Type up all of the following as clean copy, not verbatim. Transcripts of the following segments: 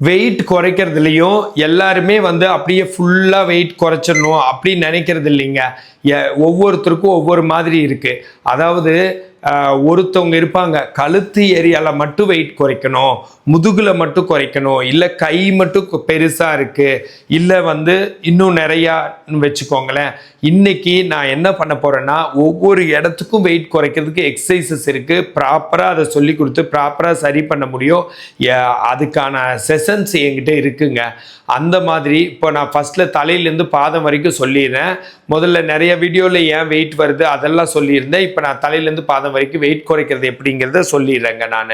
Wait குறைக்கிறதுலையும் எல்லாருமே வந்து அப்படியே ஃபுல்லாக வெயிட் குறைச்சிடணும் அப்படின்னு நினைக்கிறது இல்லைங்க. ஒவ்வொருத்தருக்கும் ஒவ்வொரு மாதிரி இருக்குது. அதாவது ஒருத்தவங்க இருப்பாங்க, கழுத்து ஏரியாவில் மட்டும் வெயிட் குறைக்கணும், முதுகில் மட்டும் குறைக்கணும், இல்லை கை மட்டும் பெருசாக இருக்குது, இல்லை வந்து இன்னும் நிறையா வச்சுக்கோங்களேன். இன்னைக்கு நான் என்ன பண்ண போகிறேன்னா, ஒவ்வொரு இடத்துக்கும் வெயிட் குறைக்கிறதுக்கு எக்ஸசைசஸ் இருக்குது. ப்ராப்பராக அதை சொல்லி கொடுத்து ப்ராப்பராக சரி பண்ண முடியும். அதுக்கான செஷன்ஸ் என்கிட்ட இருக்குங்க. அந்த மாதிரி இப்போ நான் ஃபஸ்ட்டில் தலையிலேருந்து பாதம் வரைக்கும் சொல்லிடுறேன். முதல்ல நிறைய வீடியோவில் ஏன் வெயிட் வருது அதெல்லாம் சொல்லியிருந்தேன். இப்போ நான் தலையிலேருந்து பாதம் வரைக்கும் வெயிட் குறைக்கிறது எப்படிங்கிறத சொல்லிடுறேங்க. நான்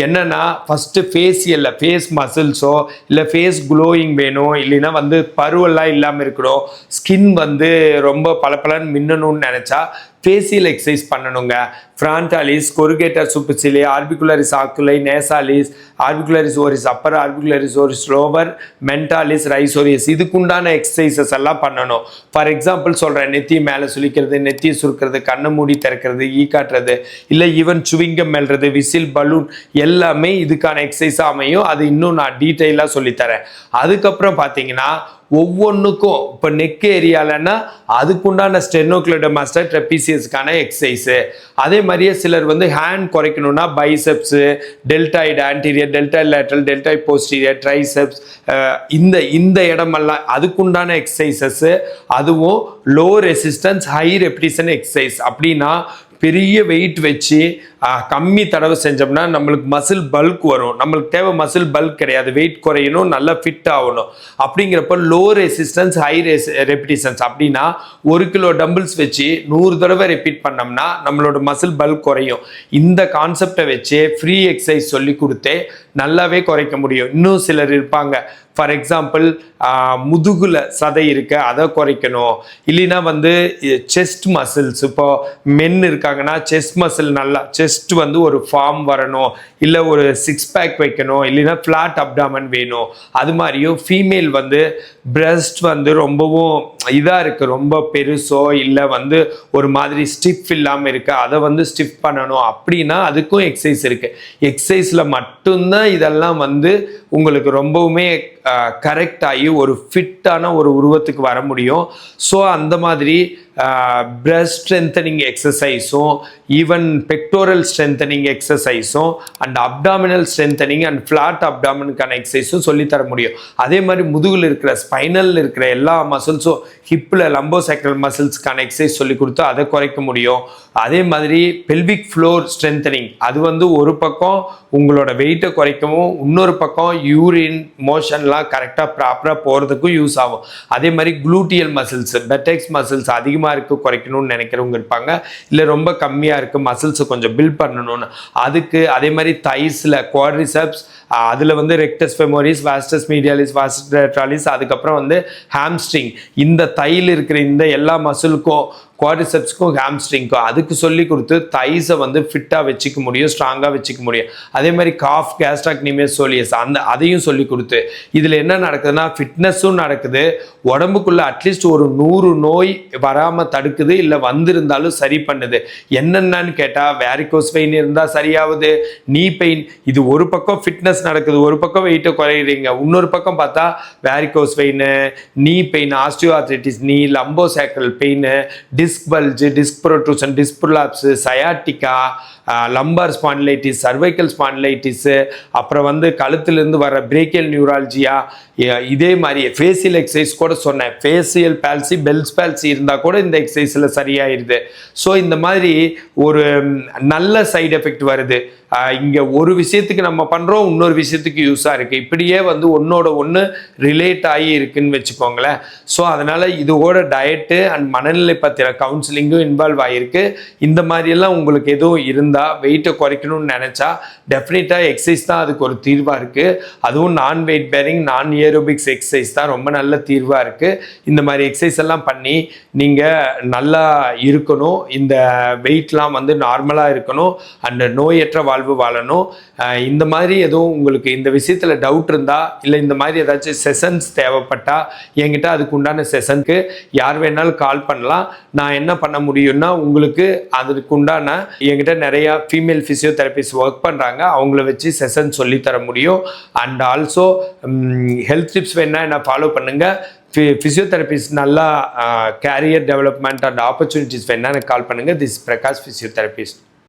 என்னன்னா, ஃபஸ்ட்டு ஃபேஸ் மசில்ஸோ இல்லை ஃபேஸ் க்ளோயிங் வேணும், இல்லைன்னா வந்து பருவெல்லாம் இல்லாமல் இருக்கணும், ஸ்கின் வந்து ரொம்ப பளபளன்னு மின்னணும்னு நினச்சா ஃபேஷியல் எக்ஸசைஸ் பண்ணணுங்க. Frontalis, corrugator supercilii, orbicularis oculi, nasalis, orbicularis oris upper, orbicularis oris lower, mentalis, risorius, இதுக்குண்டான எக்ஸசைசஸ் எல்லாம் பண்ணணும். ஃபார் எக்ஸாம்பிள் சொல்கிறேன், நெத்தி மேலே சுளிக்கிறது, நெத்தியை சுருக்கிறது, கண்ணை மூடி திறக்கிறது, ஈ காட்டுறது, இல்லை ஈவன் சுவிங்கம் மெல்றது, விசில், பலூன் எல்லாமே இதுக்கான எக்ஸசைஸாக அமையும். அது இன்னும் நான் டீட்டெயிலாக சொல்லித்தரேன். அதுக்கப்புறம் பார்த்தீங்கன்னா ஒவ்வொன்றுக்கும் இப்போ நெக் ஏரியாலன்னா அதுக்குண்டான ஸ்டெர்னோக்ளிடோமாஸ்டர் ட்ரெபீசியஸ்க்கான எக்ஸசைஸு. அதே மாதிரியே சிலர் வந்து ஹேண்ட் குறைக்கணும்னா biceps, deltoid anterior, deltoid lateral, deltoid posterior, triceps, இந்த இடமெல்லாம் அதுக்குண்டான எக்ஸசைசஸ்ஸு. அதுவும் low resistance high repetition exercise. அப்படின்னா பெரிய வெயிட் வச்சு கம்மி தடவை செஞ்சோம்னா நம்மளுக்கு மசில் பல்க் வரும். நம்மளுக்கு தேவை மசில் பல்க் கிடையாது, வெயிட் குறையணும், நல்லா ஃபிட் ஆகணும். அப்படிங்கிறப்ப லோ ரெசிஸ்டன்ஸ் ஹை ரெப்பிட்டிஷன்ஸ். அப்படின்னா 1 கிலோ டம்பிள்ஸ் வச்சு 100 தடவை ரிப்பீட் பண்ணோம்னா நம்மளோட மசில் பல்க் குறையும். இந்த கான்செப்டை வச்சு ஃப்ரீ எக்ஸசைஸ் சொல்லி கொடுத்தே நல்லாவே குறைக்க முடியும். இன்னும் சிலர் இருப்பாங்க, ஃபார் எக்ஸாம்பிள் முதுகுல சதை இருக்கு, அதை குறைக்கணும், இல்லைன்னா வந்து செஸ்ட் மசில்ஸ், இப்போ மென் இருக்காங்கன்னா செஸ்ட் மசில் நல்லா செஸ்ட் வந்து ஒரு ஃபார்ம் வரணும், இல்லை ஒரு 6 பேக் வைக்கணும், இல்லைன்னா ஃப்ளாட் அப்டாமன் வேணும். அது மாதிரியும் ஃபீமேல் வந்து பிரஸ்ட் வந்து ரொம்பவும் இதாக இருக்குது, ரொம்ப பெருசோ இல்லை வந்து ஒரு மாதிரி ஸ்டிஃப் இல்லாமல் இருக்குது, அதை வந்து ஸ்டிஃப் பண்ணணும். அப்படின்னா அதுக்கும் எக்ஸசைஸ் இருக்குது. எக்ஸசைஸில் மட்டும்தான் இதெல்லாம் வந்து உங்களுக்கு ரொம்பவுமே கரெக்ட் ஆகி ஒரு ஃபிட்டான ஒரு உருவத்துக்கு வர முடியும். ஸோ அந்த மாதிரி பிரஸ்ட் ஸ்ட்ரென்தனிங் எக்ஸசைஸும், ஈவன் பெக்டோரல் ஸ்ட்ரென்தனிங் எக்ஸசைஸும், and abdominal strengthening and flat அப்டாமினுக்கான எக்ஸசைஸும் சொல்லித்தர முடியும். அதே மாதிரி முதுகில் இருக்கிற ஸ்பைனல் இருக்கிற எல்லா மசில்ஸும், ஹிப்பில் லம்போசைக்கல் மசில்ஸ்க்கான எக்ஸசைஸ் சொல்லி கொடுத்து அதை குறைக்க முடியும். அதே மாதிரி பெல்விக் ஃப்ளோர் ஸ்ட்ரென்தனிங், அது வந்து ஒரு பக்கம் உங்களோட வெயிட்டை குறைக்கவும், இன்னொரு பக்கம் யூரின் மோஷன்லாம் கரெக்டாக ப்ராப்பராக போகிறதுக்கும் யூஸ் ஆகும். அதே மாதிரி குளூட்டியல் மசில்ஸ், பெட்டெக்ஸ் மசில்ஸ் அதிகமாக இருக்குது குறைக்கணும்னு நினைக்கிறவங்க இருப்பாங்க, இல்லை ரொம்ப கம்மியாக இருக்குது மசில்ஸை கொஞ்சம் பில்ட் பண்ணணும்னு, அதுக்கு. அதே மாதிரி தைஸில் குவாட்ரிசெப்ஸ், அதில் வந்து ரெக்டஸ் ஃபெமோரிஸ், வாஸ்டஸ் மீடியாலிஸ், வாஸ்டஸ் லேட்ராலிஸ், அதுக்கப்புறம் வந்து ஹாம்ஸ்ட்ரிங், இந்த தையில் இருக்கிற இந்த எல்லா மசிலுக்கும், குவாட்ரிசெப்ஸ்க்கும் ஹாம்ஸ்ட்ரிங்க்கும் அதுக்கு சொல்லி கொடுத்து தைஸை வந்து ஃபிட்டாக வச்சுக்க முடியும், ஸ்ட்ராங்காக வச்சுக்க முடியும். அதே மாதிரி காஃப், கேஸ்ட்ராக்னிமியஸ், சோலியஸ் அதையும் சொல்லி கொடுத்து இதில் என்ன நடக்குதுன்னா ஃபிட்னஸும் நடக்குது, உடம்புக்குள்ளே அட்லீஸ்ட் ஒரு 100 நோய் வராமல் தடுக்குது, இல்லை வந்திருந்தாலும் சரி பண்ணுது. என்னென்னு கேட்டால் வேரிகோஸ் பெயின் இருந்தால் சரியாகுது, நீ பெயின். இது ஒரு பக்கம் ஃபிட்னஸ் நடக்குது, ஒரு பக்கம் வெயிட்டை குறையிறீங்க, இன்னொரு பக்கம் பார்த்தா varicose vein, knee pain, osteoarthritis knee, lumbosacral pain, disc bulge, disc protrusion, disc prolapse, sciatica, lumbar spondylitis, cervical spondylitis, அப்புறம் வந்து கழுத்திலிருந்து வர பிரேக்கியல் நியூராலஜியா. இதே மாதிரி ஃபேஷியல் எக்ஸசைஸ் கூட சொன்னேன், ஃபேஷியல் பால்சி, பெல்ஸ் பால்சி இருந்தால் கூட இந்த எக்ஸசைஸில் சரியாயிருது. ஸோ இந்த மாதிரி ஒரு நல்ல சைடு எஃபெக்ட் வருது. இங்கே ஒரு விஷயத்துக்கு நம்ம பண்ணுறோம், இன்னொரு விஷயத்துக்கு யூஸாக இருக்குது, இப்படியே வந்து ஒன்றோட ஒன்று ரிலேட் ஆகி இருக்குன்னு வச்சுக்கோங்களேன். ஸோ அதனால் இதோட டயட்டு அண்ட் மனநிலை பற்றின கவுன்சிலிங்கும் இன்வால்வ் ஆகிருக்கு. இந்த மாதிரியெல்லாம் உங்களுக்கு எதுவும் இருந்தால், வெயிட்டை குறைக்கணும்னு நினச்சா டெஃபினட்டாக எக்ஸசைஸ் தான் அதுக்கு ஒரு தீர்வாக இருக்குது. அதுவும் நான் வெயிட் பேரிங், நான் ஏரோபிக்ஸ் எக்ஸசைஸ் தான் ரொம்ப நல்ல தீர்வாக இருக்குது. இந்த மாதிரி எக்ஸசைஸ் எல்லாம் பண்ணி நீங்கள் நல்லா இருக்கணும், இந்த வெயிட்லாம் வந்து நார்மலாக இருக்கணும், அண்ட் நோயற்ற வாழ்வு வாழணும். இந்த மாதிரி எதுவும் உங்களுக்கு இந்த விஷயத்தில் டவுட் இருந்தால், இல்லை இந்த மாதிரி ஏதாச்சும் செஷன்ஸ் தேவைப்பட்டா என்கிட்ட அதுக்கு உண்டான செஷனுக்கு யார் வேணாலும் கால் பண்ணலாம். நான் என்ன பண்ண முடியும்னா உங்களுக்கு அதுக்கு உண்டான என்கிட்ட நிறைய நிறையா ஃபீமேல் ஃபிசியோதெரபிஸ்ட் ஒர்க் பண்ணுறாங்க, அவங்கள வச்சு செஷன் சொல்லித்தர முடியும். அண்ட் ஆல்சோ ஹெல்த் டிப்ஸ் வேணா என்ன ஃபாலோ பண்ணுங்கள். ஃபிசியோதெரபிஸ்ட் நல்லா கேரியர் டெவலப்மெண்ட் அண்ட் ஆப்பர்ச்சுனிட்டிஸ் வேணா எனக்கு கால் பண்ணுங்கள். This Prakash physiotherapist.